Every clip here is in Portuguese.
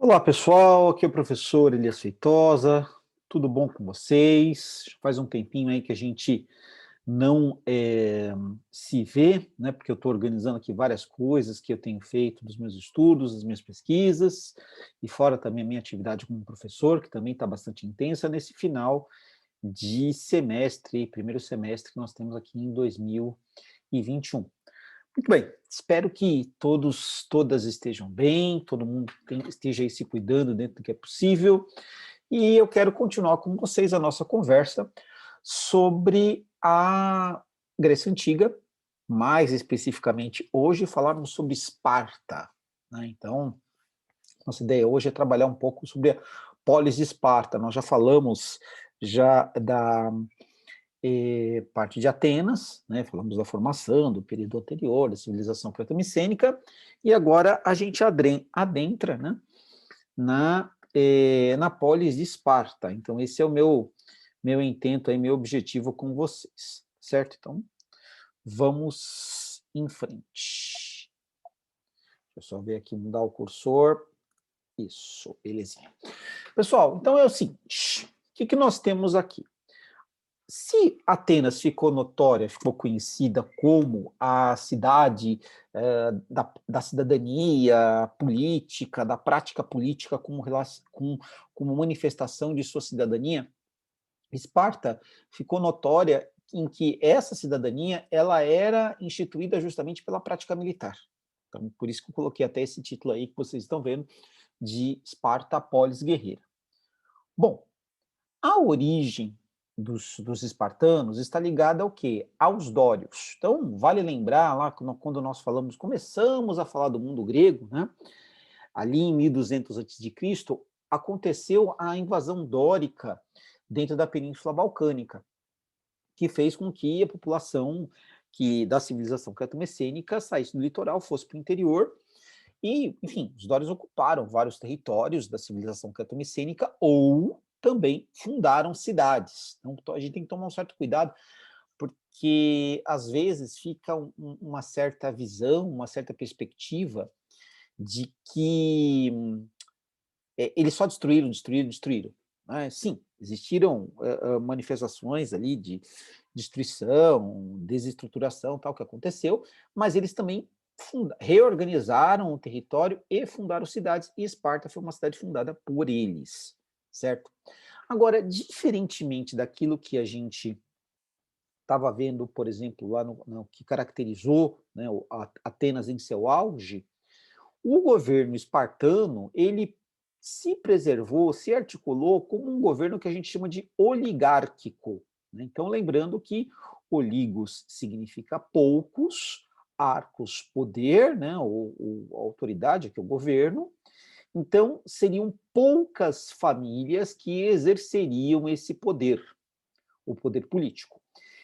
Olá pessoal, aqui é o professor Elias Feitosa, tudo bom com vocês? Faz um tempinho aí que a gente não se vê, né? Porque eu estou organizando aqui várias coisas que eu tenho feito dos meus estudos, das minhas pesquisas, e fora também a minha atividade como professor, que também está bastante intensa nesse final de semestre, primeiro semestre que nós temos aqui em 2021. Muito bem, espero que todas estejam bem, todo mundo esteja aí se cuidando dentro do que é possível, e eu quero continuar com vocês a nossa conversa sobre a Grécia Antiga, mais especificamente hoje falarmos sobre Esparta, né? Então, nossa ideia hoje é trabalhar um pouco sobre a polis de Esparta. Nós já falamos já da parte de Atenas, né, falamos da formação, do período anterior, da civilização creto-micênica, e agora a gente adentra, né, na polis de Esparta. Então, esse é o meu intento, aí, meu objetivo com vocês, certo? Então, vamos em frente. Deixa eu só ver aqui, mudar o cursor. Isso, belezinha. Pessoal, então é o seguinte, o que nós temos aqui? Se Atenas ficou notória, ficou conhecida como a cidade da cidadania política, da prática política como manifestação de sua cidadania, Esparta ficou notória em que essa cidadania ela era instituída justamente pela prática militar. Então, por isso que eu coloquei até esse título aí que vocês estão vendo, de Esparta, polis guerreira. Bom, a origem dos espartanos está ligada ao quê? Aos dórios. Então, vale lembrar lá quando nós começamos a falar do mundo grego, né? Ali em 1200 a.C., aconteceu a invasão dórica dentro da Península Balcânica, que fez com que a população da civilização creto-messênica saísse do litoral, fosse para o interior, e, enfim, os dórios ocuparam vários territórios da civilização creto-micênica ou também fundaram cidades. Então, a gente tem que tomar um certo cuidado, porque às vezes fica uma certa visão, uma certa perspectiva de que eles só destruíram. Né? Sim, existiram manifestações ali de destruição, desestruturação, tal, que aconteceu, mas eles também reorganizaram o território e fundaram cidades, e Esparta foi uma cidade fundada por eles, certo? Agora, diferentemente daquilo que a gente estava vendo, por exemplo, lá no que caracterizou, né, Atenas em seu auge, o governo espartano, ele se preservou, se articulou como um governo que a gente chama de oligárquico. Né? Então, lembrando que oligos significa poucos, arcos, poder, né? ou autoridade, que é o governo. Então, seriam poucas famílias que exerceriam esse poder, o poder político.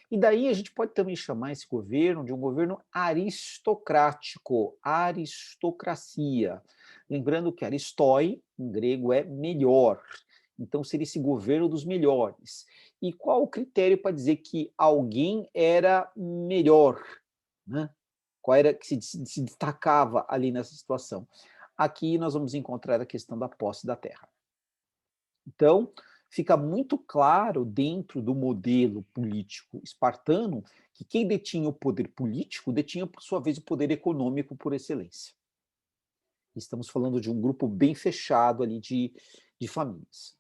E daí a gente pode também chamar esse governo de um governo aristocrático, aristocracia. Lembrando que aristói, em grego, é melhor. Então, seria esse governo dos melhores. E qual o critério para dizer que alguém era melhor? Né? Qual era que se destacava ali nessa situação? Aqui nós vamos encontrar a questão da posse da terra. Então, fica muito claro dentro do modelo político espartano que quem detinha o poder político detinha, por sua vez, o poder econômico por excelência. Estamos falando de um grupo bem fechado ali de famílias.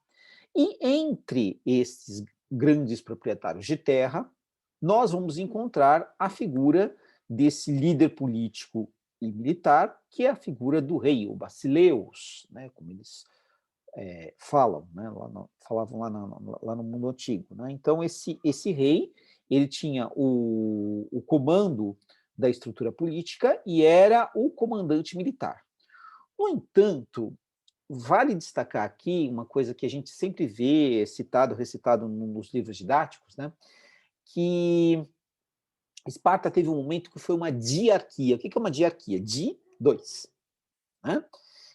E entre esses grandes proprietários de terra, nós vamos encontrar a figura desse líder político e militar, que é a figura do rei, o Basileus, né, como eles falam, né, falavam lá no mundo antigo. Né? Então, esse rei, ele tinha o comando da estrutura política e era o comandante militar. No entanto, vale destacar aqui uma coisa que a gente sempre vê citado, recitado nos livros didáticos, né, que Esparta teve um momento que foi uma diarquia. O que é uma diarquia? De dois. Né?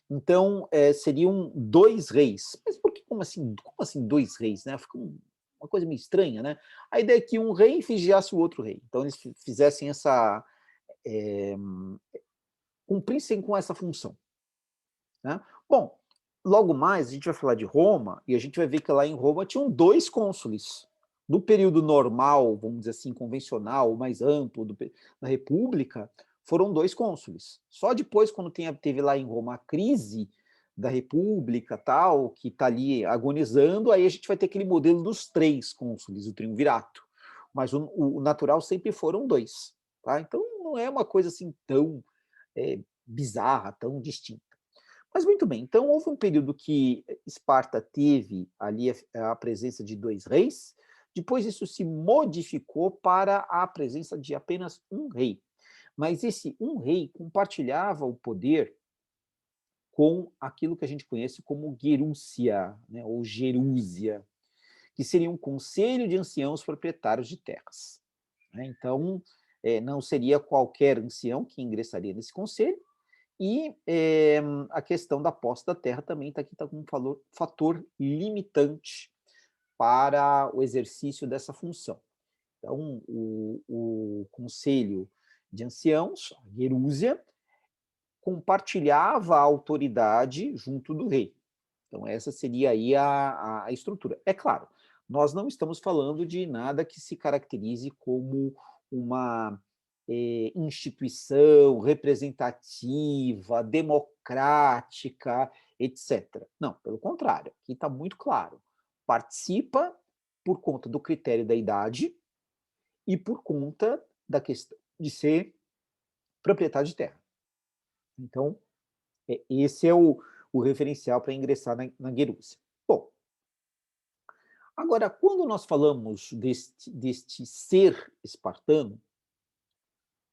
Então, seriam dois reis. Mas por que, como assim dois reis? Né? Fica uma coisa meio estranha, né? A ideia é que um rei vigiasse o outro rei. Então, eles fizessem cumprissem com essa função. Né? Bom, logo mais, a gente vai falar de Roma, e a gente vai ver que lá em Roma tinham 2 cônsules. No período normal, vamos dizer assim, convencional, mais amplo da República, foram 2 cônsules. Só depois, quando teve lá em Roma a crise da República, tal, que está ali agonizando, aí a gente vai ter aquele modelo dos 3 cônsules, o triunvirato. Mas o natural sempre foram 2. Tá? Então, não é uma coisa assim tão bizarra, tão distinta. Mas muito bem, então houve um período que Esparta teve ali a presença de 2 reis, depois isso se modificou para a presença de apenas um rei. Mas esse um rei compartilhava o poder com aquilo que a gente conhece como Gerúcia, né, ou Gerúsia, que seria um conselho de anciãos proprietários de terras. Né? Então, não seria qualquer ancião que ingressaria nesse conselho, e a questão da posse da terra também está aqui como um fator limitante para o exercício dessa função. Então, o Conselho de Anciãos, a Gerúsia, compartilhava a autoridade junto do rei. Então, essa seria aí a estrutura. É claro, nós não estamos falando de nada que se caracterize como uma instituição representativa, democrática, etc. Não, pelo contrário, aqui está muito claro. Participa por conta do critério da idade e por conta da questão de ser proprietário de terra. Então, esse é o referencial para ingressar na Gerúsia. Bom, agora, quando nós falamos deste ser espartano,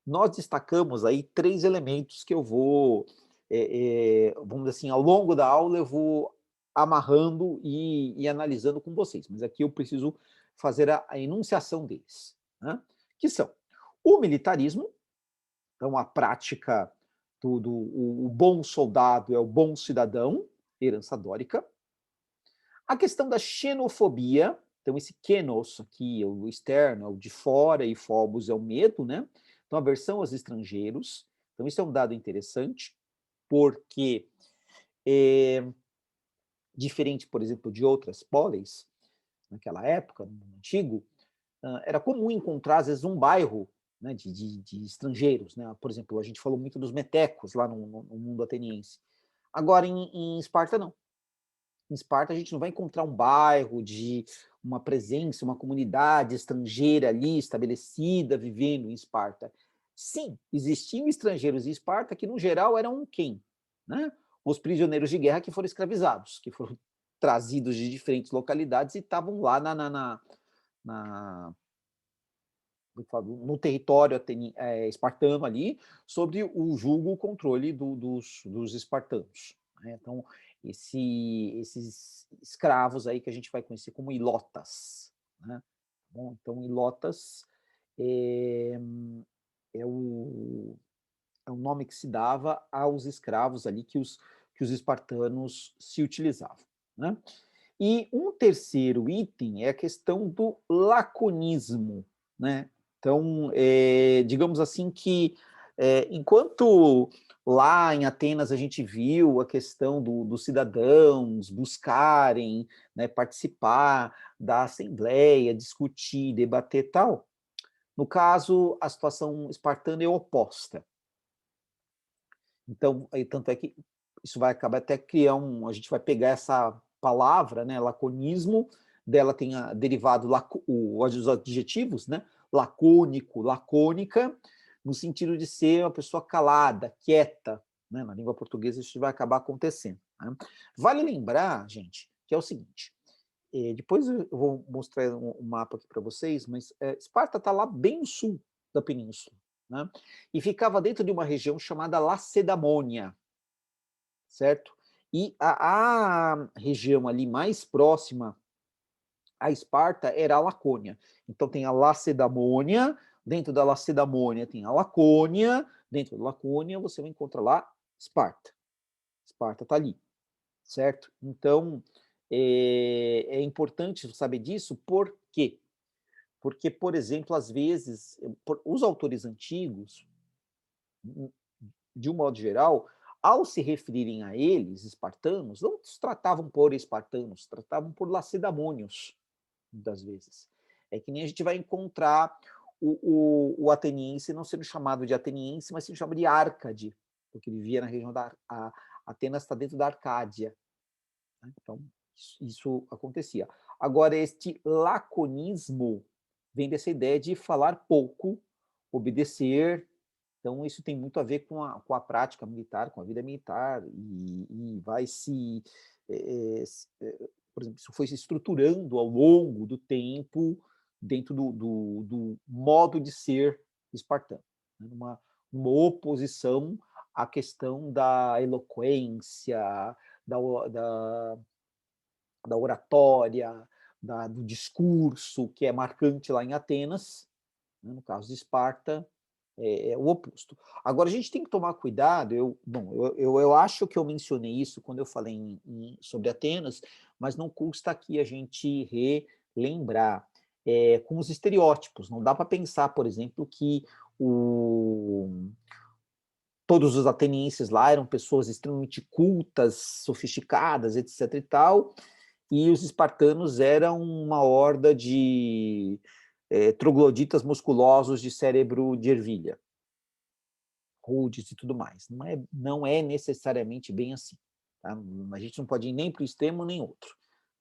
nós destacamos aí 3 elementos que eu vou, vamos dizer assim, ao longo da aula eu vou amarrando e analisando com vocês, mas aqui eu preciso fazer a enunciação deles, né? Que são o militarismo, então a prática o bom soldado é o bom cidadão, herança dórica. A questão da xenofobia, então esse xenos aqui, o externo, é o de fora, e phobos é o medo, né? Então, aversão aos estrangeiros. Então, isso é um dado interessante, porque diferente, por exemplo, de outras polis, naquela época, no mundo antigo, era comum encontrar, às vezes, um bairro, né, de estrangeiros. Né? Por exemplo, a gente falou muito dos metecos lá no mundo ateniense. Agora, em Esparta, não. Em Esparta, a gente não vai encontrar um bairro de uma presença, uma comunidade estrangeira ali estabelecida, vivendo em Esparta. Sim, existiam estrangeiros em Esparta que, no geral, eram quem? Né? Os prisioneiros de guerra que foram escravizados, que foram trazidos de diferentes localidades e estavam lá no território espartano ali, sob o julgo, o controle dos espartanos. Né? Então, esses escravos aí que a gente vai conhecer como ilotas. Né? Bom, então, ilotas é, é o nome que se dava aos escravos ali que os espartanos se utilizavam. Né? E um terceiro item é a questão do laconismo. Né? Então, digamos assim que, enquanto lá em Atenas a gente viu a questão dos cidadãos buscarem, né, participar da assembleia, discutir, debater tal, no caso, a situação espartana é oposta. Então, tanto é que isso vai acabar até criar a gente vai pegar essa palavra, né, laconismo, dela tem derivado os adjetivos, né, lacônico, lacônica, no sentido de ser uma pessoa calada, quieta, né, na língua portuguesa isso vai acabar acontecendo. Né? Vale lembrar, gente, que é o seguinte, depois eu vou mostrar um mapa aqui para vocês, mas Esparta está lá bem no sul da península, né? E ficava dentro de uma região chamada Lacedamônia, certo? E a região ali mais próxima a Esparta era a Lacônia. Então tem a Lacedamônia, dentro da Lacedamônia tem a Lacônia, dentro da Lacônia você vai encontrar lá Esparta. Esparta está ali, certo? Então é importante saber disso, por quê? Porque, por exemplo, às vezes, os autores antigos, de um modo geral, ao se referirem a eles, espartanos, não os tratavam por espartanos, tratavam por lacedamônios, muitas vezes. É que nem a gente vai encontrar o ateniense não sendo chamado de ateniense, mas sendo chamado de Árcade, porque ele vivia na região da... Atenas está dentro da Arcádia. Né? Então, isso acontecia. Agora, este laconismo vem dessa ideia de falar pouco, obedecer. Então, isso tem muito a ver com a prática militar, com a vida militar, e vai se, por exemplo, isso foi se estruturando ao longo do tempo dentro do modo de ser espartano, né? Uma oposição à questão da eloquência, da, da oratória, do discurso, que é marcante lá em Atenas, né? No caso de Esparta, é o oposto. Agora, a gente tem que tomar cuidado, eu acho que eu mencionei isso quando eu falei sobre Atenas, mas não custa aqui a gente relembrar com os estereótipos. Não dá para pensar, por exemplo, que todos os atenienses lá eram pessoas extremamente cultas, sofisticadas, etc. e tal, e os espartanos eram uma horda de trogloditas musculosos de cérebro de ervilha, rudes e tudo mais. Não é necessariamente bem assim. Tá? A gente não pode ir nem para o extremo nem outro.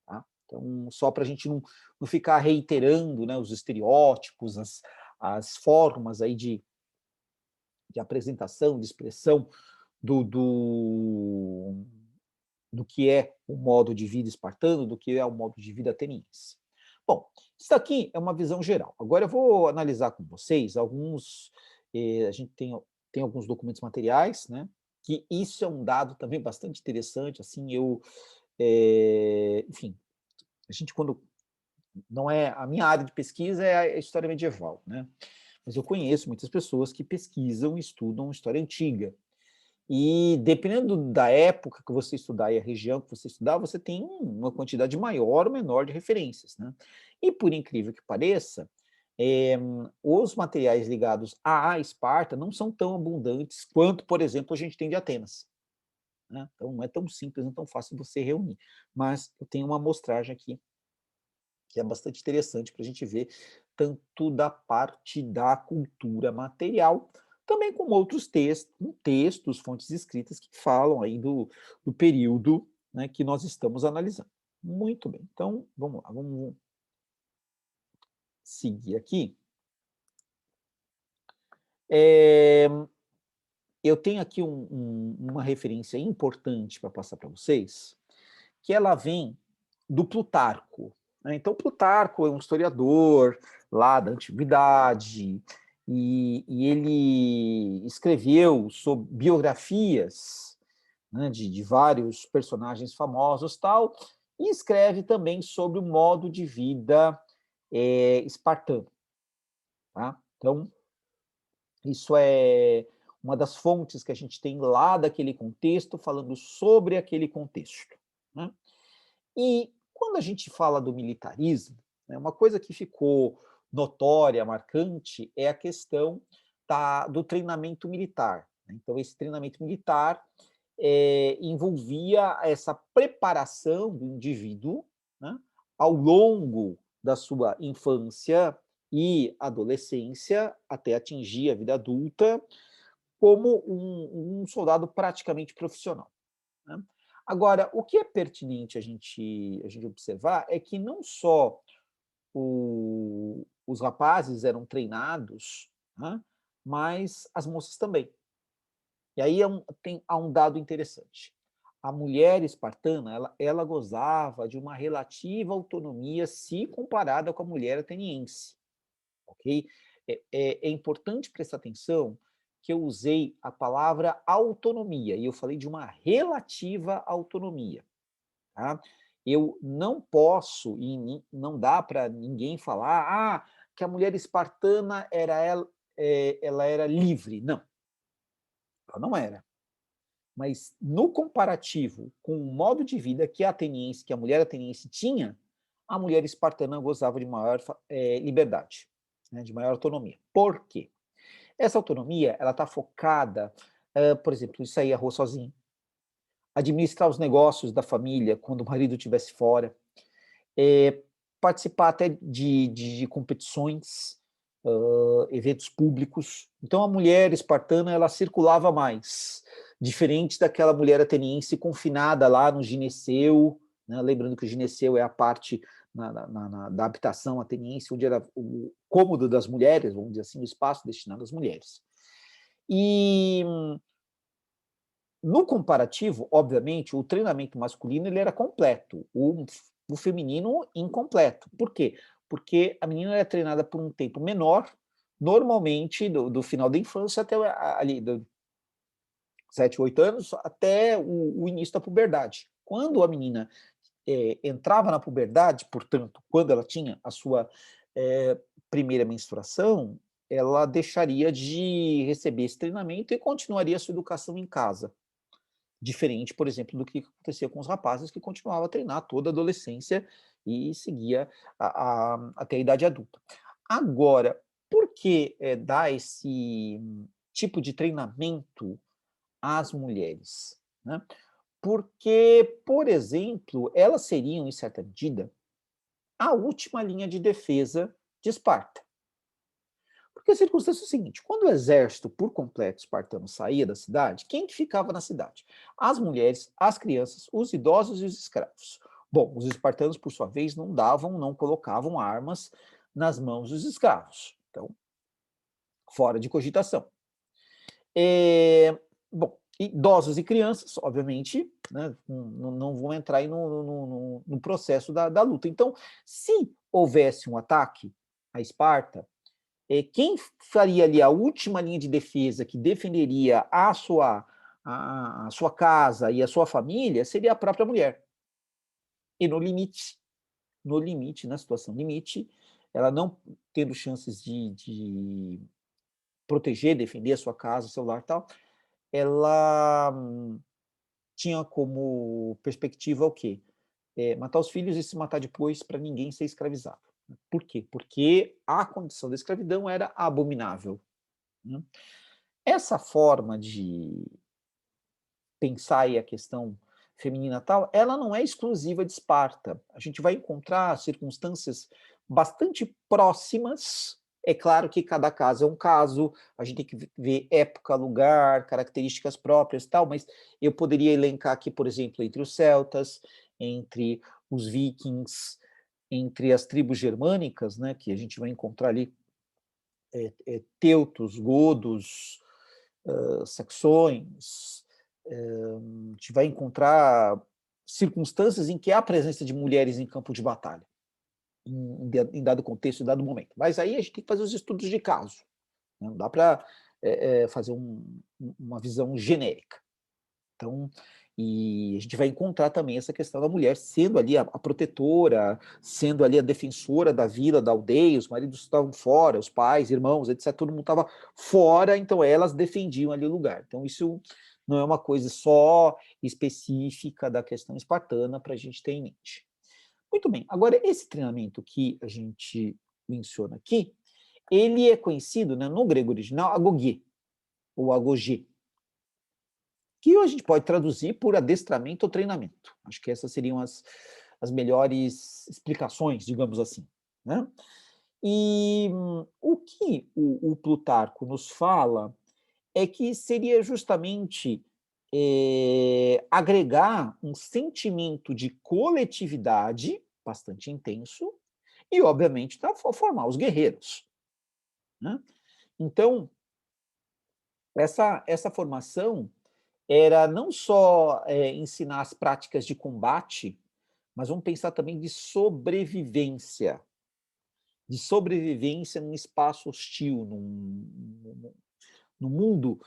Tá? Então, só para a gente não ficar reiterando, né, os estereótipos, as formas aí de apresentação, de expressão do que é o modo de vida espartano, do que é o modo de vida ateniense. Bom, isso aqui é uma visão geral. Agora eu vou analisar com vocês alguns... a gente tem alguns documentos materiais, né? Que isso é um dado também bastante interessante, assim, enfim, a gente quando... Não é... A minha área de pesquisa é a história medieval, né? Mas eu conheço muitas pessoas que pesquisam e estudam história antiga. E dependendo da época que você estudar e a região que você estudar, você tem uma quantidade maior ou menor de referências, né? E por incrível que pareça, os materiais ligados à Esparta não são tão abundantes quanto, por exemplo, a gente tem de Atenas. Né? Então não é tão simples, não é tão fácil você reunir. Mas eu tenho uma amostragem aqui que é bastante interessante para a gente ver tanto da parte da cultura material, também com outros textos, fontes escritas que falam aí do período, né, que nós estamos analisando. Muito bem, então vamos lá, vamos seguir aqui. Eu tenho aqui uma referência importante para passar para vocês, que ela vem do Plutarco. Né? Então, Plutarco é um historiador lá da antiguidade, e ele escreveu sobre biografias, né, de vários personagens famosos tal, e escreve também sobre o modo de vida espartano. Tá? Então, isso é uma das fontes que a gente tem lá daquele contexto, falando sobre aquele contexto. Né? E quando a gente fala do militarismo, né, uma coisa que ficou notória, marcante, é a questão do treinamento militar. Né? Então, esse treinamento militar envolvia essa preparação do indivíduo, né, ao longo da sua infância e adolescência, até atingir a vida adulta, como um soldado praticamente profissional. Né? Agora, o que é pertinente a gente observar é que não só os rapazes eram treinados, né, mas as moças também. E aí há um dado interessante. A mulher espartana, ela gozava de uma relativa autonomia se comparada com a mulher ateniense. Ok? É importante prestar atenção que eu usei a palavra autonomia, e eu falei de uma relativa autonomia. Tá? Eu não posso, e não dá para ninguém falar que a mulher espartana ela era livre. Não, ela não era. Mas no comparativo com o modo de vida que a mulher ateniense tinha, a mulher espartana gozava de maior liberdade, né, de maior autonomia. Por quê? Essa autonomia ela está focada por exemplo, ir sair à rua sozinho, administrar os negócios da família quando o marido estivesse fora, eh, participar até de competições, eventos públicos. Então a mulher espartana, ela circulava mais, diferente daquela mulher ateniense confinada lá no gineceu, né, lembrando que o gineceu é a parte da habitação ateniense, onde era o cômodo das mulheres, vamos dizer assim, o espaço destinado às mulheres. E no comparativo, obviamente, o treinamento masculino ele era completo, o feminino incompleto. Por quê? Porque a menina era treinada por um tempo menor, normalmente do final da infância até ali, 7, 8 anos, até o início da puberdade. Quando a menina entrava na puberdade, portanto, quando ela tinha a sua primeira menstruação, ela deixaria de receber esse treinamento e continuaria a sua educação em casa. Diferente, por exemplo, do que acontecia com os rapazes, que continuava a treinar toda a adolescência e seguia até a idade adulta. Agora, por que dar esse tipo de treinamento às mulheres? Né? Porque, por exemplo, elas seriam, em certa medida, a última linha de defesa de Esparta. Porque a circunstância é o seguinte: quando o exército por completo espartano saía da cidade, quem que ficava na cidade? As mulheres, as crianças, os idosos e os escravos. Bom, os espartanos, por sua vez, não colocavam armas nas mãos dos escravos. Então, fora de cogitação. Bom, idosos e crianças, obviamente, né, não vão entrar aí no processo da luta. Então, se houvesse um ataque a Esparta, quem faria ali a última linha de defesa, que defenderia a sua casa e a sua família, seria a própria mulher. E no limite, na situação limite, ela não tendo chances de proteger, defender a sua casa, seu lar e tal, ela tinha como perspectiva o quê? Matar os filhos e se matar depois para ninguém ser escravizado. Por quê? Porque a condição da escravidão era abominável. Né? Essa forma de pensar aí a questão feminina tal, ela não é exclusiva de Esparta. A gente vai encontrar circunstâncias bastante próximas. É claro que cada caso é um caso, a gente tem que ver época, lugar, características próprias tal, mas eu poderia elencar aqui, por exemplo, entre os celtas, entre os vikings, entre as tribos germânicas, né, que a gente vai encontrar ali teutos, godos, saxões, a gente vai encontrar circunstâncias em que há presença de mulheres em campo de batalha, em dado contexto, em dado momento. Mas aí a gente tem que fazer os estudos de caso. Né? Não dá para fazer uma visão genérica. Então, e a gente vai encontrar também essa questão da mulher sendo ali a protetora, sendo ali a defensora da vila, da aldeia, os maridos estavam fora, os pais, irmãos, etc., todo mundo estava fora, então elas defendiam ali o lugar. Então isso não é uma coisa só específica da questão espartana para a gente ter em mente. Muito bem, agora esse treinamento que a gente menciona aqui, ele é conhecido, né, no grego original, agogê, ou agogê, que a gente pode traduzir por adestramento ou treinamento. Acho que essas seriam as melhores explicações, digamos assim. Né? E o que o Plutarco nos fala é que seria justamente agregar um sentimento de coletividade bastante intenso e, obviamente, formar os guerreiros. Né? Então, essa formação era não só ensinar as práticas de combate, mas vamos pensar também de sobrevivência num espaço hostil, num mundo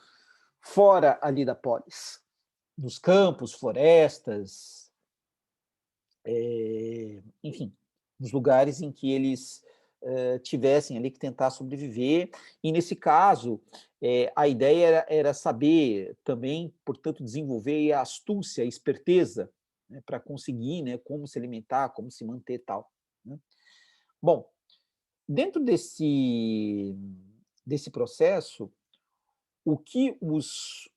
fora ali da polis, nos campos, florestas, enfim, nos lugares em que eles tivessem ali que tentar sobreviver. E nesse caso, a ideia era saber também, portanto, desenvolver a astúcia, a esperteza, né, para conseguir, né, como se alimentar, como se manter e tal. Né? Bom, dentro desse processo, o que os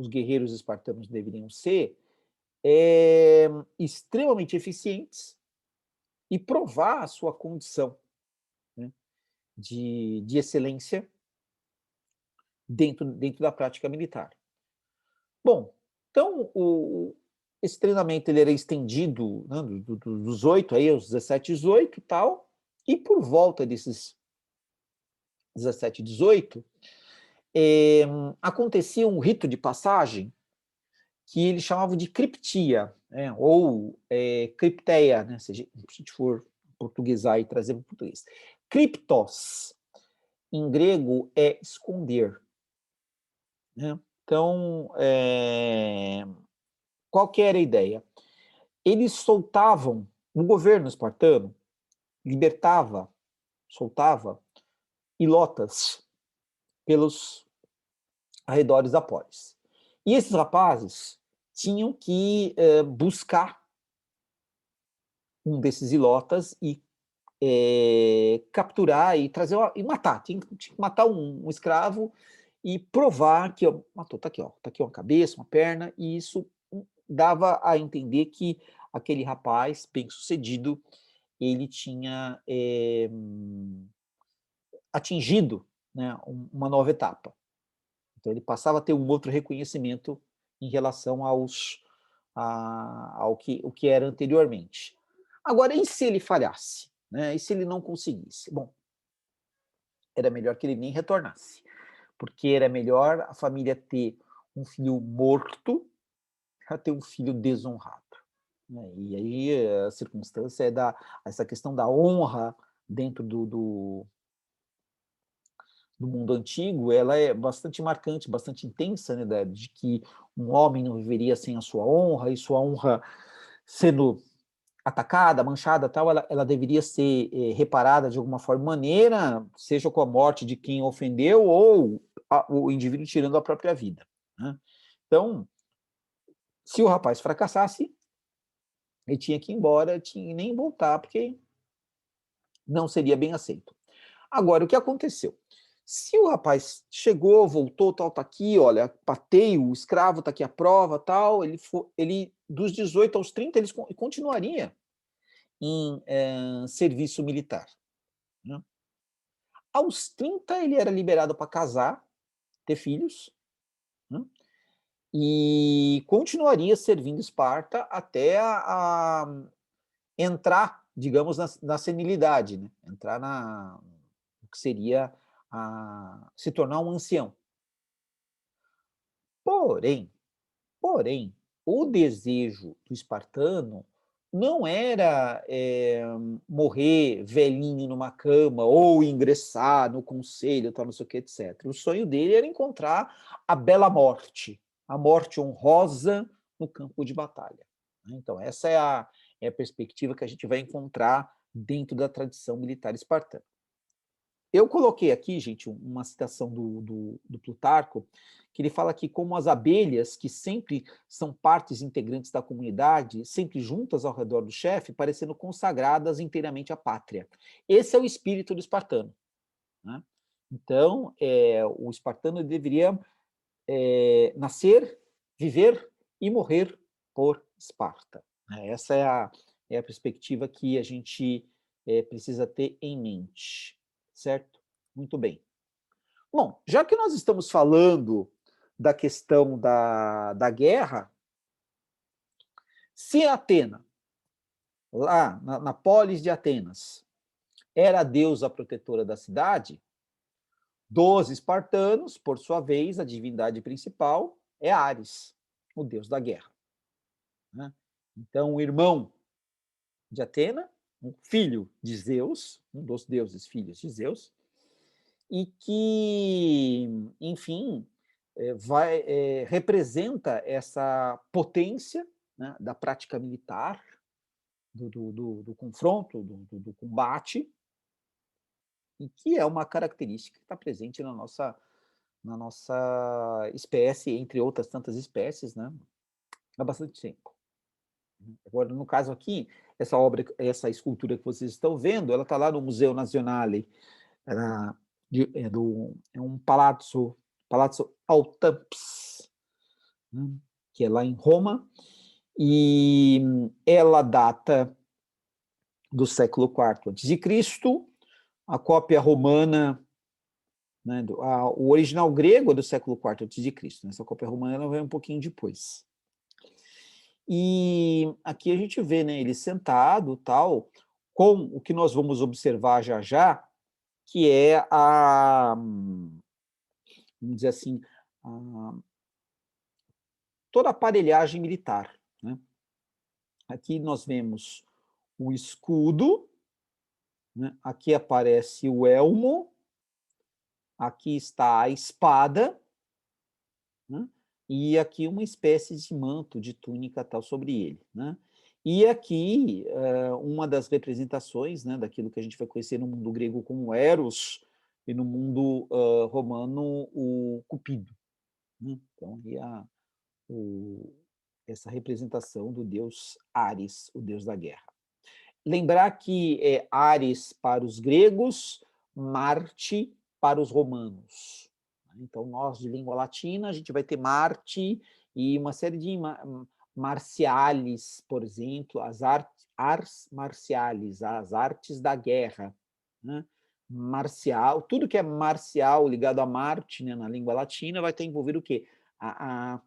guerreiros espartanos deveriam ser extremamente eficientes e provar a sua condição, né, de excelência dentro da prática militar. Bom, então esse treinamento ele era estendido, né, dos 8 aí aos 17, 18 e tal, e por volta desses 17, 18, acontecia um rito de passagem que eles chamavam de criptia, né, ou cripteia, né, se a gente for portuguesar e trazer para o português. Criptos, em grego, é esconder, né? Então, qual que era a ideia? Eles soltavam, o governo espartano soltava ilotas pelos arredores da polis. E esses rapazes tinham que buscar um desses ilotas e capturar e trazer e matar. Tinha que matar um escravo e provar que matou, tá aqui uma cabeça, uma perna, e isso dava a entender que aquele rapaz bem-sucedido ele tinha atingido, né, uma nova etapa. Então ele passava a ter um outro reconhecimento em relação ao que era anteriormente. Agora, e se ele falhasse? Né? E se ele não conseguisse? Bom, era melhor que ele nem retornasse, porque era melhor a família ter um filho morto a ter um filho desonrado. Né? E aí a circunstância é essa questão da honra dentro do mundo antigo, ela é bastante marcante, bastante intensa, né, de que um homem não viveria sem a sua honra, e sua honra sendo atacada, manchada, tal, ela deveria ser reparada de alguma forma maneira, seja com a morte de quem ofendeu ou o indivíduo tirando a própria vida. Né? Então, se o rapaz fracassasse, ele tinha que ir embora, tinha nem voltar, porque não seria bem aceito. Agora, o que aconteceu? Se o rapaz chegou, voltou, tal, tá aqui, olha, patei o escravo, tá aqui a prova, tal, ele dos 18 aos 30, ele continuaria em serviço militar. Né? Aos 30, ele era liberado para casar, ter filhos, né? E continuaria servindo Esparta até a entrar, digamos, na senilidade, né? Entrar o que seria se tornar um ancião. Porém, o desejo do espartano não era morrer velhinho numa cama ou ingressar no conselho, tal, não sei o que, etc. O sonho dele era encontrar a bela morte, a morte honrosa no campo de batalha. Então, essa é a perspectiva que a gente vai encontrar dentro da tradição militar espartana. Eu coloquei aqui, gente, uma citação do Plutarco, que ele fala que como as abelhas, que sempre são partes integrantes da comunidade, sempre juntas ao redor do chefe, parecendo consagradas inteiramente à pátria. Esse é o espírito do espartano. Né? Então, o espartano deveria nascer, viver e morrer por Esparta. Essa é a perspectiva que a gente precisa ter em mente. Certo? Muito bem. Bom, já que nós estamos falando da questão da guerra, se Atena, lá na polis de Atenas, era a deusa protetora da cidade, dos espartanos, por sua vez, a divindade principal é Ares, o deus da guerra. Né? Então, o irmão de Atena, um filho de Zeus, um dos deuses filhos de Zeus, e que, enfim, representa essa potência, né, da prática militar, do confronto, do combate, e que é uma característica que está presente na nossa espécie, entre outras tantas espécies, né, há bastante tempo. Agora, no caso aqui, essa escultura que vocês estão vendo, ela está lá no Museu Nazionale, é um palazzo Altamps, né, que é lá em Roma, e ela data do século IV a.C., a cópia romana, né, o original grego é do século IV a.C., né, essa cópia romana vem um pouquinho depois. E aqui a gente vê, né, ele sentado, tal, com o que nós vamos observar já já, que é vamos dizer assim, toda a aparelhagem militar, né? Aqui nós vemos o escudo, né? Aqui aparece o elmo, aqui está a espada, né? E aqui uma espécie de manto, de túnica tal sobre ele, né? E aqui uma das representações, né, daquilo que a gente vai conhecer no mundo grego como Eros e no mundo romano o Cupido, né? Então, essa representação do deus Ares, o deus da guerra. Lembrar que é Ares para os gregos, Marte para os romanos. Então, nós de língua latina, a gente vai ter Marte e uma série de marciales, por exemplo, ars marciales, as artes da guerra, né? Marcial, tudo que é marcial ligado a Marte, né, na língua latina, vai ter envolvido o quê? A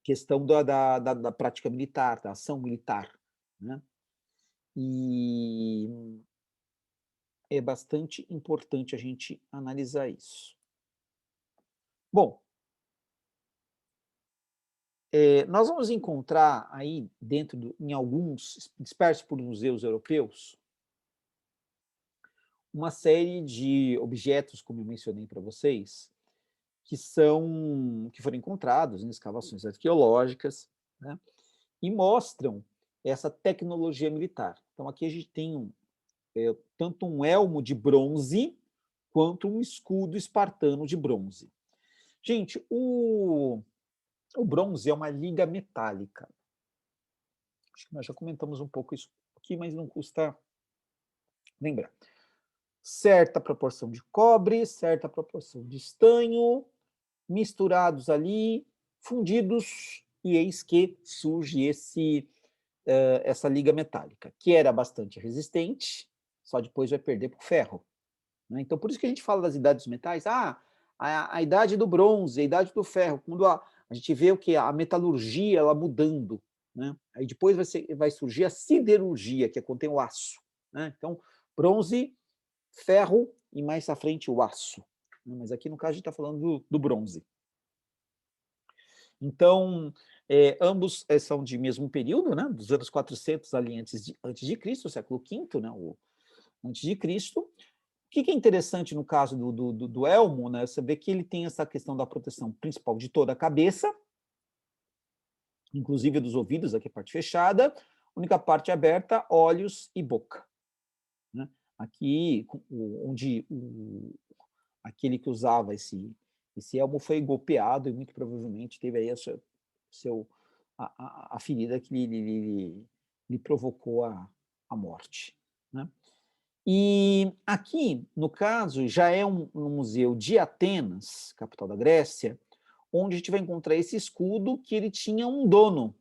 questão da prática militar, da ação militar, né? E é bastante importante a gente analisar isso. Bom, nós vamos encontrar aí em alguns, dispersos por museus europeus, uma série de objetos, como eu mencionei para vocês, que foram encontrados em escavações arqueológicas, né, e mostram essa tecnologia militar. Então, aqui a gente tem tanto um elmo de bronze quanto um escudo espartano de bronze. Gente, o bronze é uma liga metálica. Acho que nós já comentamos um pouco isso aqui, mas não custa lembrar. Certa proporção de cobre, certa proporção de estanho, misturados ali, fundidos, e eis que surge essa liga metálica, que era bastante resistente, só depois vai perder para o ferro, né? Então, por isso que a gente fala das idades dos metais, a idade do bronze, a idade do ferro, quando a gente vê o que? A metalurgia ela mudando, né? Aí depois vai surgir a siderurgia, que contém o aço, né? Então, bronze, ferro e mais à frente o aço, né? Mas aqui no caso a gente está falando do bronze. Então, ambos são de mesmo período, né? Dos anos 400 ali antes de Cristo, século V, né? Antes de Cristo. O que é interessante no caso do elmo, né? Você vê que ele tem essa questão da proteção principal de toda a cabeça, inclusive dos ouvidos, aqui a parte fechada, única parte aberta, olhos e boca, né? Aqui, onde aquele que usava esse elmo foi golpeado e muito provavelmente teve aí a ferida que lhe provocou a morte, né? E aqui, no caso, já é um museu de Atenas, capital da Grécia, onde a gente vai encontrar esse escudo que ele tinha um dono,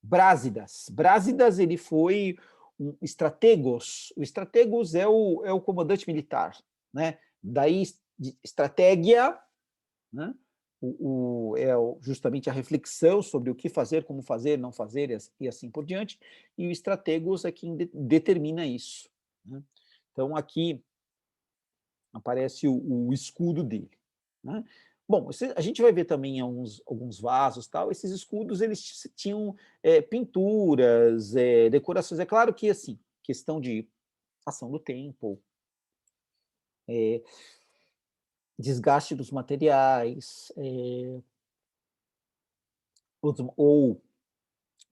Brásidas. Brásidas, ele foi um estrategos. O estrategos é o comandante militar, né? Daí, estratégia, né? Justamente a reflexão sobre o que fazer, como fazer, não fazer e assim por diante, e o estrategos é quem determina isso, né? Então, aqui aparece o escudo dele, né? Bom, a gente vai ver também alguns vasos, tal. Esses escudos eles tinham pinturas, decorações. É claro que, assim, questão de ação do tempo, desgaste dos materiais, ou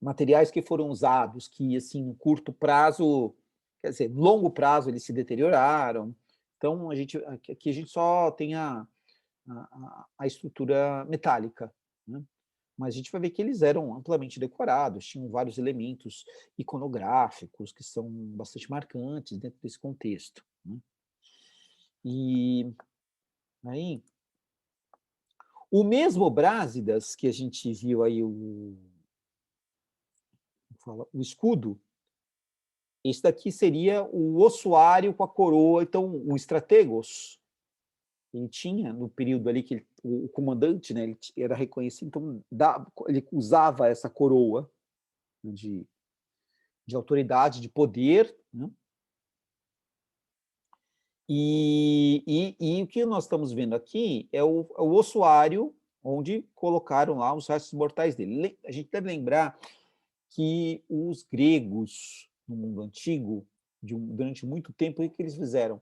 materiais que foram usados, que, assim, em curto prazo, quer dizer, longo prazo, eles se deterioraram. Então, aqui a gente só tem a estrutura metálica, né? Mas a gente vai ver que eles eram amplamente decorados, tinham vários elementos iconográficos que são bastante marcantes dentro desse contexto, né? E aí, o mesmo Brásidas que a gente viu aí o escudo, esse daqui seria o ossuário com a coroa, então o estrategos, ele tinha no período ali que o comandante, né, ele era reconhecido, então ele usava essa coroa, né, de autoridade, de poder, né? E o que nós estamos vendo aqui é o ossuário onde colocaram lá os restos mortais dele. A gente deve lembrar que os gregos, no mundo antigo, durante muito tempo, o que eles fizeram?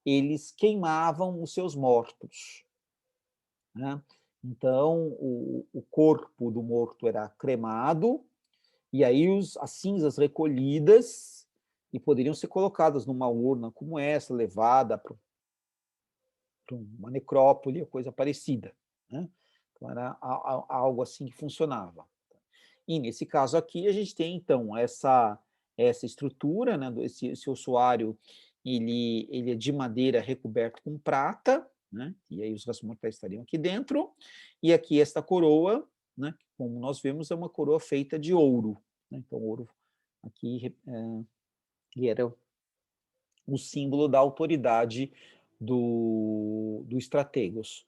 Eles queimavam os seus mortos, né? Então, o corpo do morto era cremado, e aí as cinzas recolhidas e poderiam ser colocadas numa urna como essa, levada para uma necrópole ou coisa parecida, né? Então, era algo assim que funcionava. E nesse caso aqui, a gente tem, então, essa estrutura, né, esse ossuário, ele é de madeira recoberto com prata, né, e aí os restos mortais estariam aqui dentro, e aqui esta coroa, né, como nós vemos, é uma coroa feita de ouro, né, então ouro aqui que era o símbolo da autoridade do Estrategos.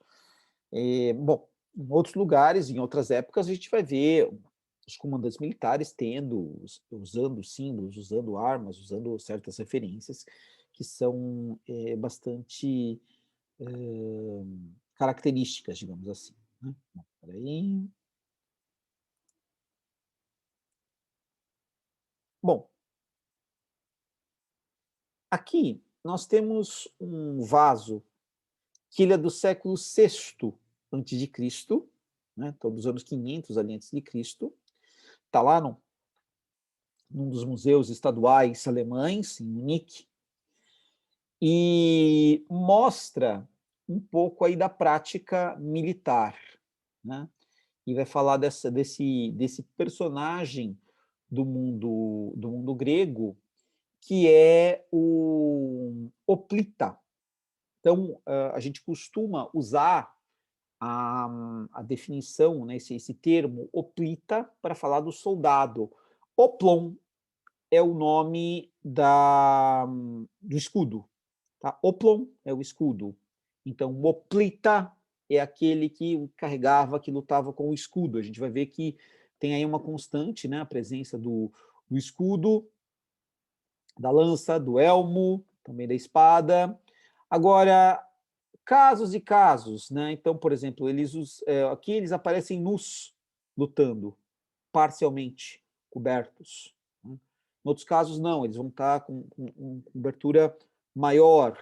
Bom, em outros lugares, em outras épocas, a gente vai ver os comandantes militares usando símbolos, usando armas, usando certas referências que são bastante características, digamos assim, né? Bom, peraí. Bom, aqui nós temos um vaso que ele é do século VI antes de Cristo, né? Então dos anos 500 ali antes de Cristo, está lá num dos museus estaduais alemães, em Munique, e mostra um pouco aí da prática militar, né? E vai falar desse personagem do mundo grego, que é o Oplita. Então, a gente costuma usar a definição, né, esse termo Oplita, para falar do soldado. Oplon é o nome do escudo. Tá? Oplon é o escudo. Então, Oplita é aquele que carregava, que lutava com o escudo. A gente vai ver que tem aí uma constante, né, a presença do escudo, da lança, do elmo, também da espada. Agora, casos e casos, né? Então, por exemplo, aqui eles aparecem nus, lutando, parcialmente cobertos, né? Em outros casos, não, eles vão estar com cobertura maior,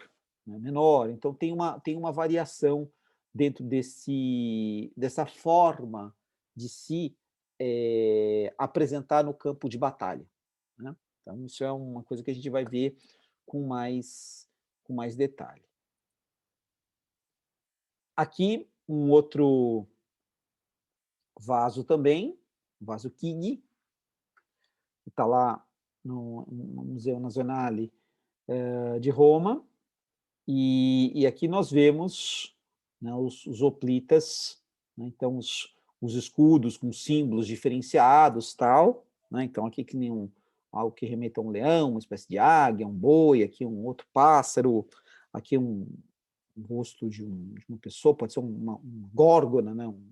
né, menor. Então, tem uma variação dentro dessa forma de se apresentar no campo de batalha, né? Então, isso é uma coisa que a gente vai ver com mais detalhe. Aqui, um outro vaso também, vaso Chigi, que está lá no Museu Nazionale de Roma, e aqui nós vemos, né, os hoplitas, né, então os escudos com símbolos diferenciados, tal, né, então aqui que nem algo que remeta a um leão, uma espécie de águia, um boi, aqui um outro pássaro, aqui um rosto de uma pessoa, pode ser uma górgona, né, um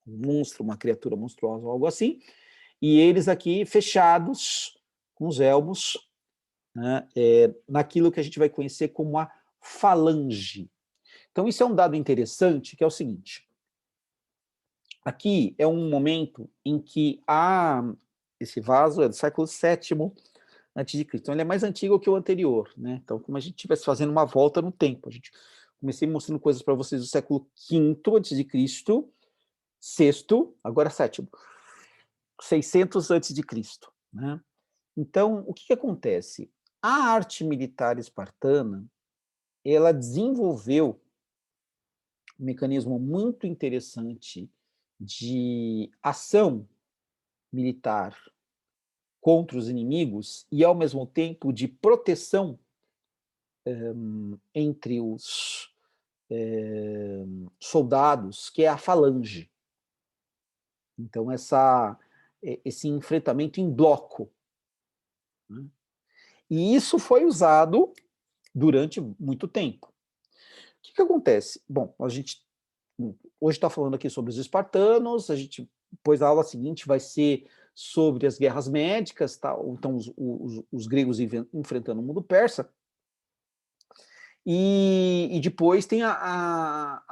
monstro, uma criatura monstruosa, algo assim, e eles aqui fechados com os elmos, né, naquilo que a gente vai conhecer como a falange. Então, isso é um dado interessante, que é o seguinte: aqui é um momento em que esse vaso é do século VII antes de Cristo. Então, ele é mais antigo que o anterior, né? Então, como a gente estivesse fazendo uma volta no tempo, comecei mostrando coisas para vocês do século V antes de Cristo, sexto, agora sétimo, 600 antes de Cristo, né? Então, o que acontece? A arte militar espartana, ela desenvolveu um mecanismo muito interessante de ação militar contra os inimigos e, ao mesmo tempo, de proteção entre os soldados, que é a falange. Então, esse enfrentamento em bloco. Né? E isso foi usado durante muito tempo. O que acontece? Bom, a gente hoje está falando aqui sobre os espartanos, depois a aula seguinte vai ser sobre as guerras médicas, tá? Então os gregos enfrentando o mundo persa, e depois tem a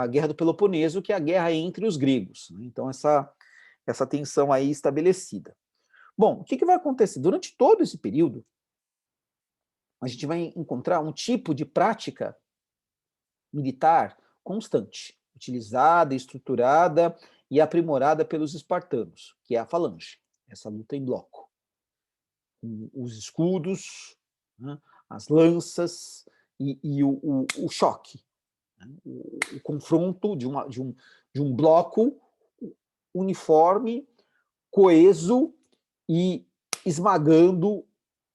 Guerra do Peloponeso, que é a guerra entre os gregos. Né? Então essa tensão aí estabelecida. Bom, o que vai acontecer? Durante todo esse período, a gente vai encontrar um tipo de prática militar constante, utilizada, estruturada e aprimorada pelos espartanos, que é a falange, essa luta em bloco. Os escudos, né, as lanças e o choque, né, o confronto de um bloco uniforme, coeso e esmagando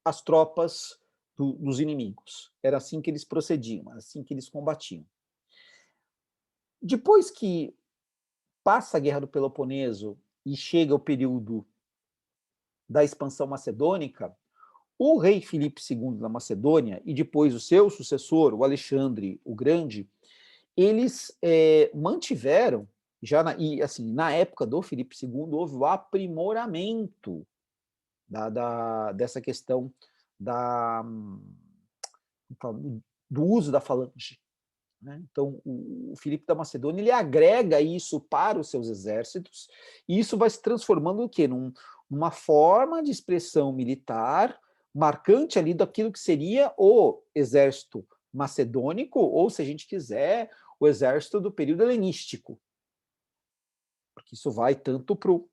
as tropas dos inimigos. Era assim que eles procediam, era assim que eles combatiam. Depois que passa a Guerra do Peloponeso e chega o período da expansão macedônica, o rei Filipe II da Macedônia e depois o seu sucessor, o Alexandre o Grande, eles mantiveram, e assim, na época do Filipe II, houve o aprimoramento dessa questão do uso da falange. Né? Então, o Filipe da Macedônia ele agrega isso para os seus exércitos, e isso vai se transformando no quê? Numa forma de expressão militar marcante ali daquilo que seria o exército macedônico, ou, se a gente quiser, o exército do período helenístico. Porque isso vai tanto para o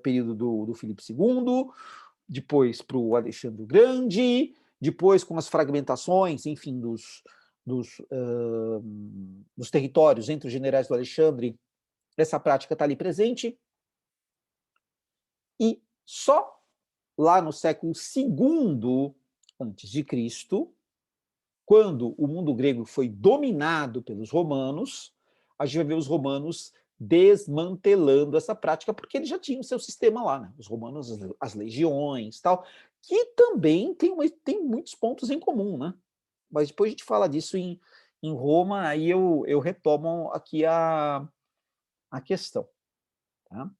período do Filipe II, depois para o Alexandre o Grande, depois com as fragmentações, enfim, dos territórios entre os generais do Alexandre, essa prática está ali presente. E só lá no século II a.C., quando o mundo grego foi dominado pelos romanos, a gente vai ver os romanos desmantelando essa prática, porque eles já tinham o seu sistema lá, né? Os romanos, as legiões, tal, que também tem muitos pontos em comum, né? Mas depois a gente fala disso em Roma, aí eu retomo aqui a questão. Tá?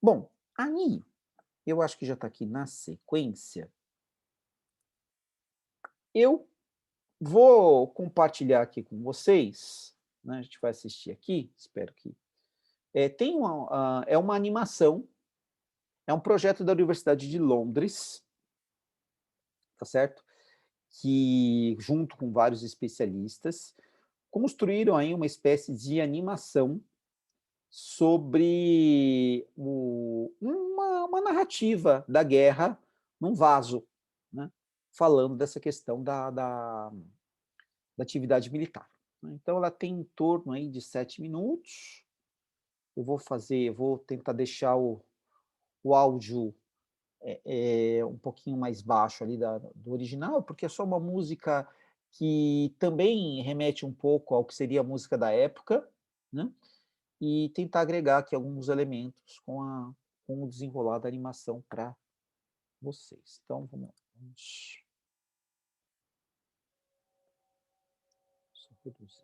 Bom, aí, eu acho que já está aqui na sequência, eu vou compartilhar aqui com vocês, né? A gente vai assistir aqui, espero que... tem uma animação, é um projeto da Universidade de Londres, tá certo? Que, junto com vários especialistas, construíram aí uma espécie de animação sobre uma narrativa da guerra num vaso, né? Falando dessa questão da atividade militar. Então, ela tem em torno aí de 7 minutos. Eu vou tentar deixar o áudio um pouquinho mais baixo ali do original, porque é só uma música que também remete um pouco ao que seria a música da época, né? E tentar agregar aqui alguns elementos com o desenrolar da animação para vocês. Então, vamos só reduzir.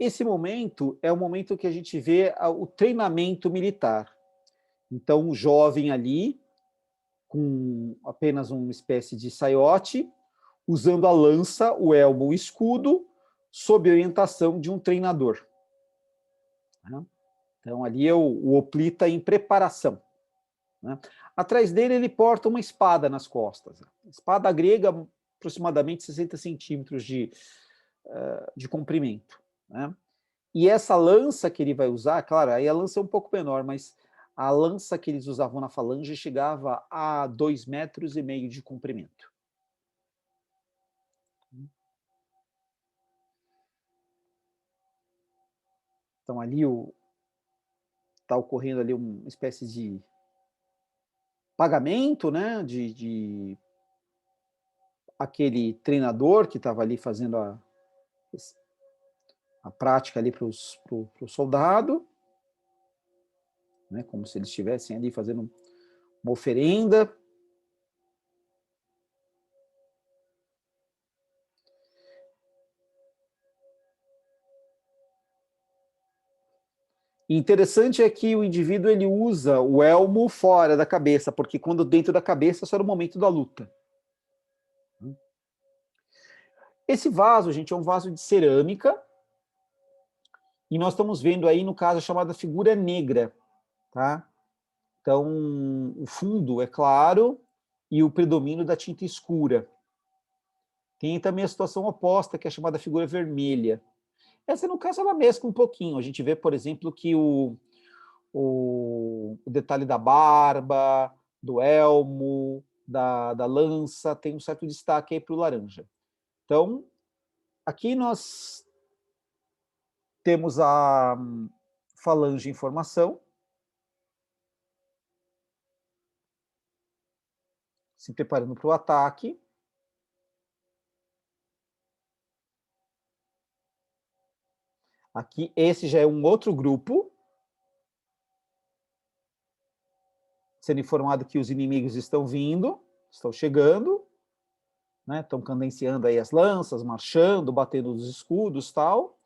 Esse momento é o momento que a gente vê o treinamento militar. Então, o jovem ali, com apenas uma espécie de saiote, usando a lança, o elmo, o escudo, sob orientação de um treinador. Então, ali é o hoplita em preparação. Atrás dele, ele porta uma espada nas costas. Espada grega, aproximadamente 60 centímetros de comprimento. E essa lança que ele vai usar, claro, aí a lança é um pouco menor, mas a lança que eles usavam na falange chegava a 2,5 metros de comprimento. Então, ali está ocorrendo ali uma espécie de pagamento, né, de aquele treinador que estava ali fazendo a prática ali para o soldado, né, como se eles estivessem ali fazendo uma oferenda. E interessante é que o indivíduo ele usa o elmo fora da cabeça, porque quando dentro da cabeça só era o momento da luta. Esse vaso, gente, é um vaso de cerâmica, e nós estamos vendo aí, no caso, a chamada figura negra, tá? Então, o fundo é claro e o predomínio da tinta escura. Tem também a situação oposta, que é a chamada figura vermelha. Essa, no caso, ela mescla um pouquinho. A gente vê, por exemplo, que o detalhe da barba, do elmo, da lança, tem um certo destaque aí para o laranja. Então, aqui nós temos a falange em formação, se preparando para o ataque. Aqui, esse já é um outro grupo, sendo informado que os inimigos estão vindo, estão chegando, né, estão cadenciando aí as lanças, marchando, batendo os escudos, tal.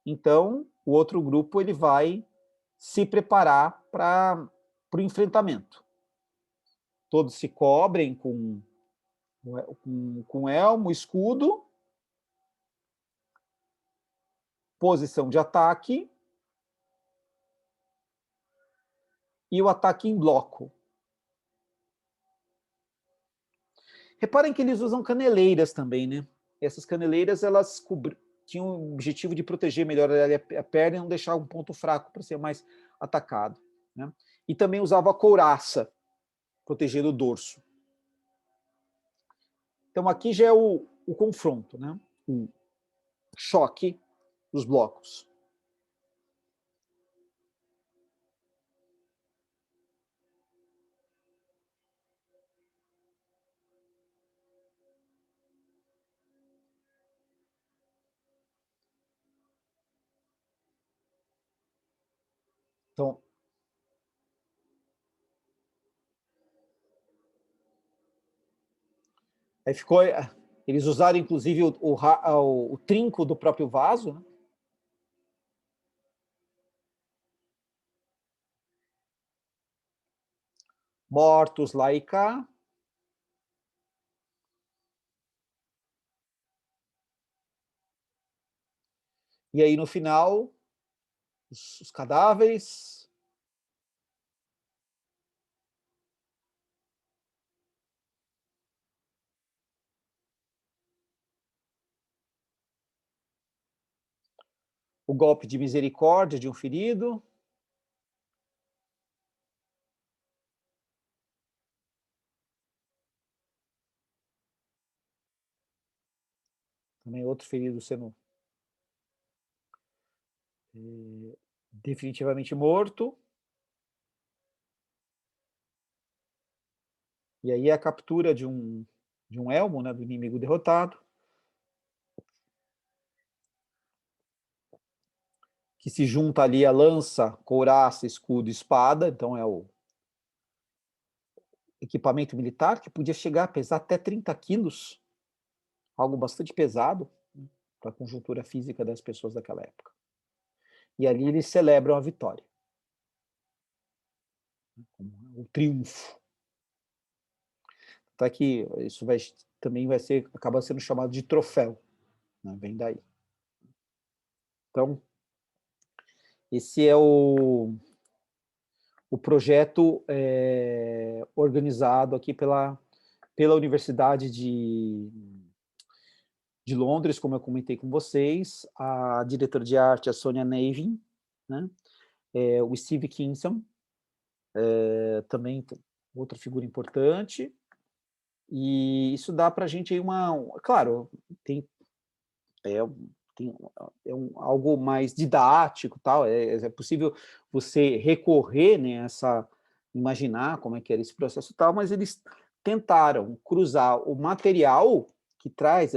Então, o outro grupo ele vai se preparar para o enfrentamento. Todos se cobrem com elmo, escudo, posição de ataque e o ataque em bloco. Reparem que eles usam caneleiras também, né? Essas caneleiras, elas tinham o objetivo de proteger melhor a perna e não deixar um ponto fraco para ser mais atacado, né? E também usava a couraça, protegendo o dorso. Então aqui já é o confronto, né? O choque dos blocos. Então, aí ficou. Eles usaram, inclusive, o trinco do próprio vaso, né? Mortos lá e cá. E aí, no final, os cadáveres. O golpe de misericórdia de um ferido. Também outro ferido sendo definitivamente morto. E aí a captura de um elmo, né, do inimigo derrotado, que se junta ali a lança, couraça, escudo e espada. Então é o equipamento militar, que podia chegar a pesar até 30 quilos, algo bastante pesado, né, para a conjuntura física das pessoas daquela época. E ali eles celebram a vitória, o triunfo. Tá que isso também vai ser, acaba sendo chamado de troféu, né? Vem daí. Então, esse é o projeto organizado aqui pela Universidade de Londres, como eu comentei com vocês, a diretora de arte, a Sonia Nevin, né? O Steve Kinson, também outra figura importante, e isso dá para a gente aí claro, tem, é, tem algo mais didático, tal, é possível você recorrer, né, imaginar como é que era esse processo e tal, mas eles tentaram cruzar o material que traz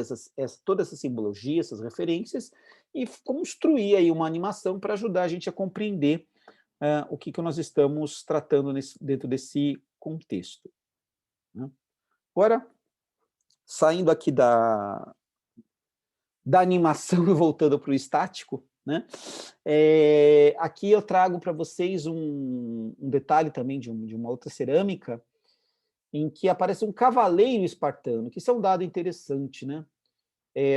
toda essa simbologia, essas referências, e construir aí uma animação para ajudar a gente a compreender o que nós estamos tratando dentro desse contexto, né? Agora, saindo aqui da animação e voltando para o estático, né? Aqui eu trago para vocês um detalhe também de uma outra cerâmica, em que aparece um cavaleiro espartano, que isso é um dado interessante, né?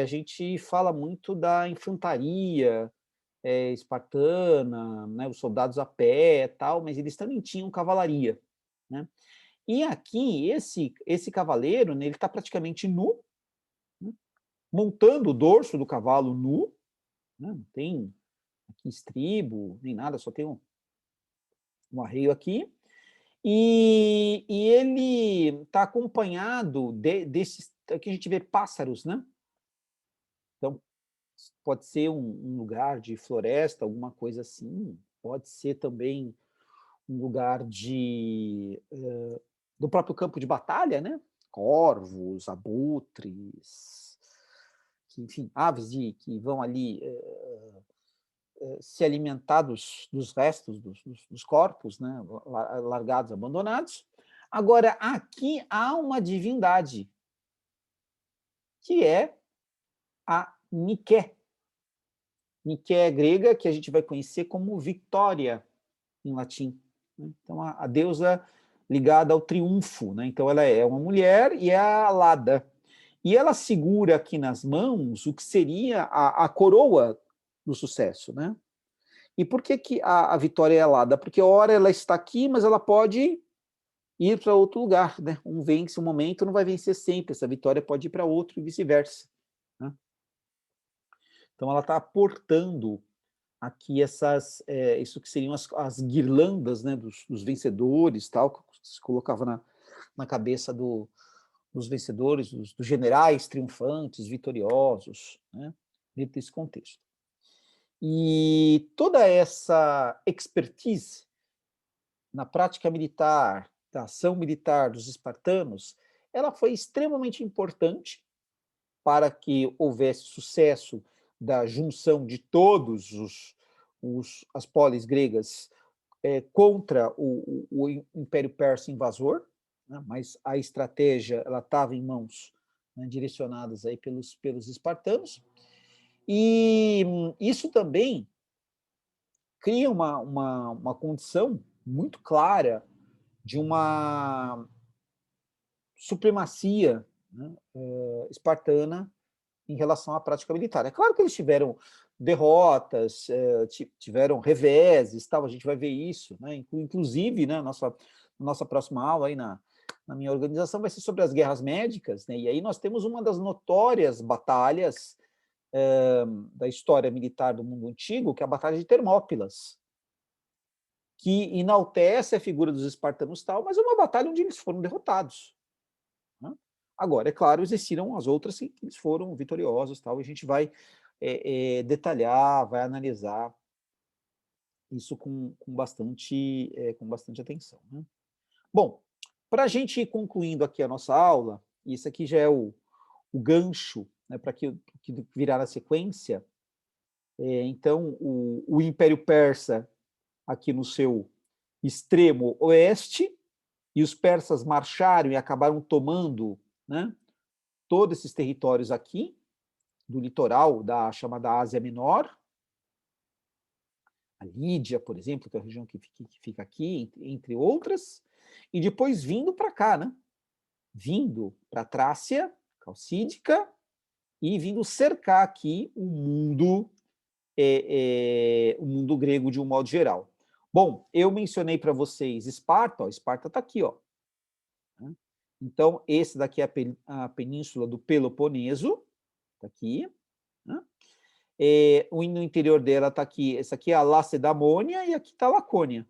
A gente fala muito da infantaria espartana, né, os soldados a pé, tal, mas eles também tinham cavalaria, né? E aqui, esse cavaleiro, né, ele está praticamente nu, né, montando o dorso do cavalo nu, né, não tem aqui estribo, nem nada, só tem um arreio aqui, e ele está acompanhado desses, aqui a gente vê pássaros, né? Então, pode ser um lugar de floresta, alguma coisa assim, pode ser também um lugar do próprio campo de batalha, né? Corvos, abutres, enfim, aves que vão ali se alimentar dos restos dos corpos, né? Largados, abandonados. Agora, aqui há uma divindade, que é a Nike. Nike é grega, que a gente vai conhecer como Vitória, em latim. Então, a deusa ligada ao triunfo, né? Então, ela é uma mulher e é alada. E ela segura aqui nas mãos o que seria a coroa do sucesso, né? E por que a vitória é alada? Porque a hora ela está aqui, mas ela pode ir para outro lugar, né? Um vence um momento, não vai vencer sempre. Essa vitória pode ir para outro e vice-versa, né? Então, ela está portando aqui isso que seriam as guirlandas, né, dos vencedores, tal, que se colocava na cabeça dos vencedores, dos generais triunfantes, vitoriosos, né, dentro desse contexto. E toda essa expertise na prática militar, da ação militar dos espartanos, ela foi extremamente importante para que houvesse sucesso da junção de todos as polis gregas contra o Império Persa invasor, né? Mas a estratégia ela estava em mãos, né, direcionadas aí pelos espartanos, e isso também cria uma condição muito clara de uma supremacia, né, espartana em relação à prática militar. É claro que eles tiveram derrotas, tiveram reveses, tal, a gente vai ver isso, né? Inclusive, né, nossa próxima aula aí na minha organização vai ser sobre as guerras médicas, né? E aí nós temos uma das notórias batalhas da história militar do mundo antigo, que é a Batalha de Termópilas, que enaltece a figura dos espartanos tal, mas é uma batalha onde eles foram derrotados, né? Agora, é claro, existiram as outras que eles foram vitoriosos, tal, e a gente vai detalhar, vai analisar isso com bastante atenção, né? Bom, para a gente ir concluindo aqui a nossa aula, isso aqui já é o gancho, né, para que virar na sequência. Então, o Império Persa, aqui no seu extremo oeste, e os persas marcharam e acabaram tomando, né, todos esses territórios aqui, do litoral da chamada Ásia Menor, a Lídia, por exemplo, que é a região que fica aqui, entre outras, e depois vindo para cá, né? Vindo para a Trácia, Calcídica, e vindo cercar aqui o mundo grego de um modo geral. Bom, eu mencionei para vocês Esparta, ó, Esparta está aqui, ó. Então, esse daqui é a península do Peloponeso, está aqui, né? No interior dela está aqui, essa aqui é a Lacedamônia e aqui está a Lacônia,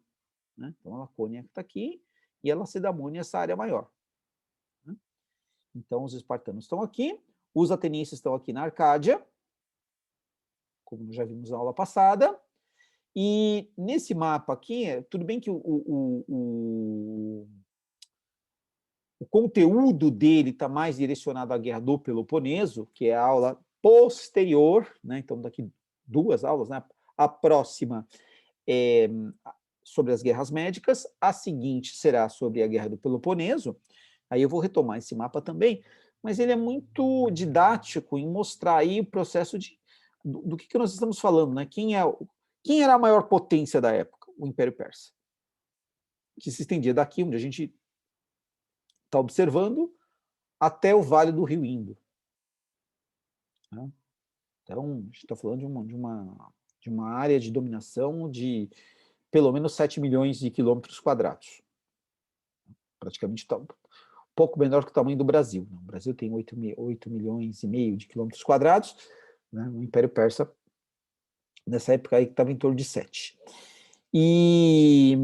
né? Então, a Lacônia está aqui, e a Lacedemônia, essa área maior. Né? Então, os espartanos estão aqui, os atenienses estão aqui na Arcádia, como nós já vimos na aula passada, e nesse mapa aqui, tudo bem que o conteúdo dele está mais direcionado à Guerra do Peloponeso, que é a aula posterior, né? Então, daqui 2 aulas, né? A próxima é sobre as guerras médicas, a seguinte será sobre a Guerra do Peloponeso, aí eu vou retomar esse mapa também, mas ele é muito didático em mostrar aí o processo do que nós estamos falando, né? Quem era a maior potência da época? O Império Persa, que se estendia daqui, onde a gente está observando, até o Vale do Rio Indo. Né? Então, a gente está falando de uma área de dominação de pelo menos 7 milhões de quilômetros quadrados. Praticamente um pouco menor que o tamanho do Brasil. O Brasil tem 8 milhões e meio de quilômetros quadrados, né? O Império Persa, nessa época aí, estava em torno de 7. E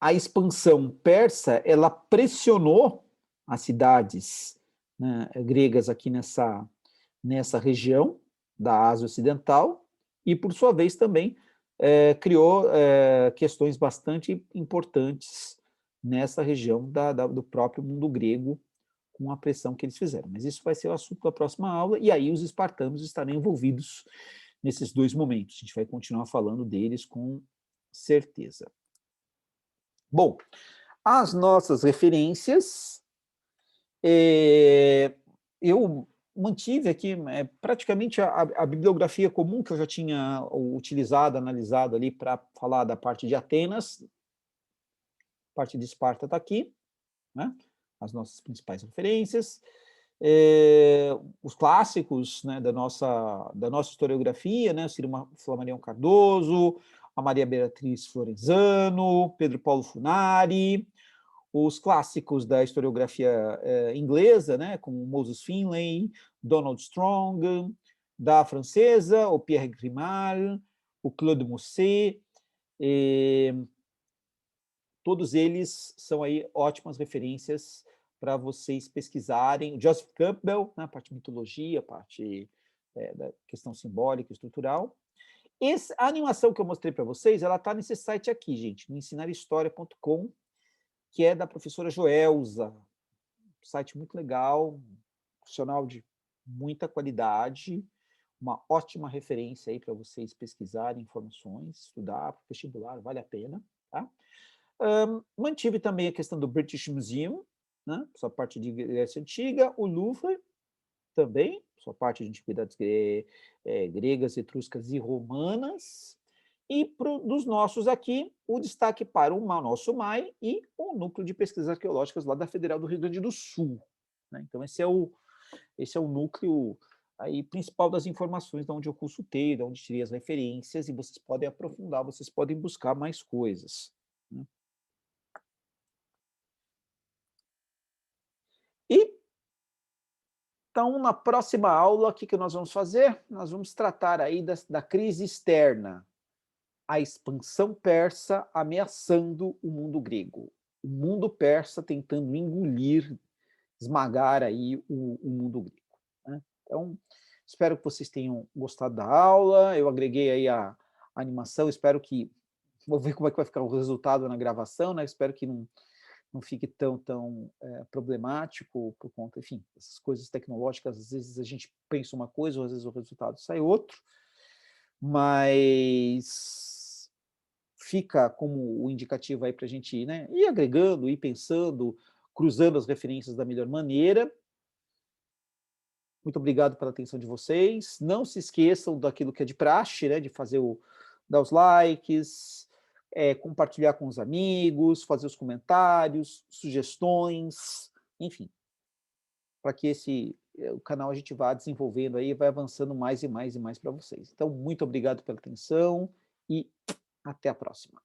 a expansão persa, ela pressionou as cidades, né, gregas aqui nessa região da Ásia Ocidental, e, por sua vez, também criou questões bastante importantes nessa região do próprio mundo grego, com a pressão que eles fizeram. Mas isso vai ser o assunto da próxima aula, e aí os espartanos estarão envolvidos nesses 2 momentos. A gente vai continuar falando deles com certeza. Bom, as nossas referências, eu mantive aqui praticamente a bibliografia comum que eu já tinha utilizado, analisado ali para falar da parte de Atenas, a parte de Esparta está aqui, né? As nossas principais referências, os clássicos, né, da nossa historiografia, né, o Ciro Flamarion Cardoso, a Maria Beatriz Florenzano, Pedro Paulo Funari, os clássicos da historiografia inglesa, né, como Moses Finlay, Donald Strong, da francesa, o Pierre Grimard, o Claude Musset, todos eles são aí ótimas referências para vocês pesquisarem. O Joseph Campbell, né, a parte de mitologia, a parte da questão simbólica, estrutural. A animação que eu mostrei para vocês, ela está nesse site aqui, gente, no ensinarhistoria.com, que é da professora Joelza, um site muito legal, profissional de muita qualidade, uma ótima referência aí para vocês pesquisarem informações, estudar para o vestibular, vale a pena, tá? Mantive também a questão do British Museum, né, sua parte de Grécia Antiga, o Louvre também, sua parte de antiguidades gregas, etruscas e romanas, e dos nossos aqui, o destaque para o nosso MAI e o Núcleo de Pesquisas Arqueológicas lá da Federal do Rio Grande do Sul. Né? Então, esse é o núcleo aí principal das informações, de onde eu consultei, de onde tirei as referências, e vocês podem aprofundar, vocês podem buscar mais coisas. Né? Então, na próxima aula, o que nós vamos fazer? Nós vamos tratar aí da crise externa, a expansão persa ameaçando o mundo grego. O mundo persa tentando engolir, esmagar aí o mundo grego. Né? Então, espero que vocês tenham gostado da aula, eu agreguei aí a animação, espero que... Vou ver como é que vai ficar o resultado na gravação, né? Espero que não fique tão problemático por conta, enfim, essas coisas tecnológicas, às vezes a gente pensa uma coisa, ou às vezes o resultado sai outro, mas fica como o indicativo aí para a gente ir, né, ir agregando, ir pensando, cruzando as referências da melhor maneira. Muito obrigado pela atenção de vocês. Não se esqueçam daquilo que é de praxe, né, de dar os likes, compartilhar com os amigos, fazer os comentários, sugestões, enfim, para que o canal a gente vá desenvolvendo aí, vai avançando mais e mais e mais para vocês. Então, muito obrigado pela atenção e até a próxima.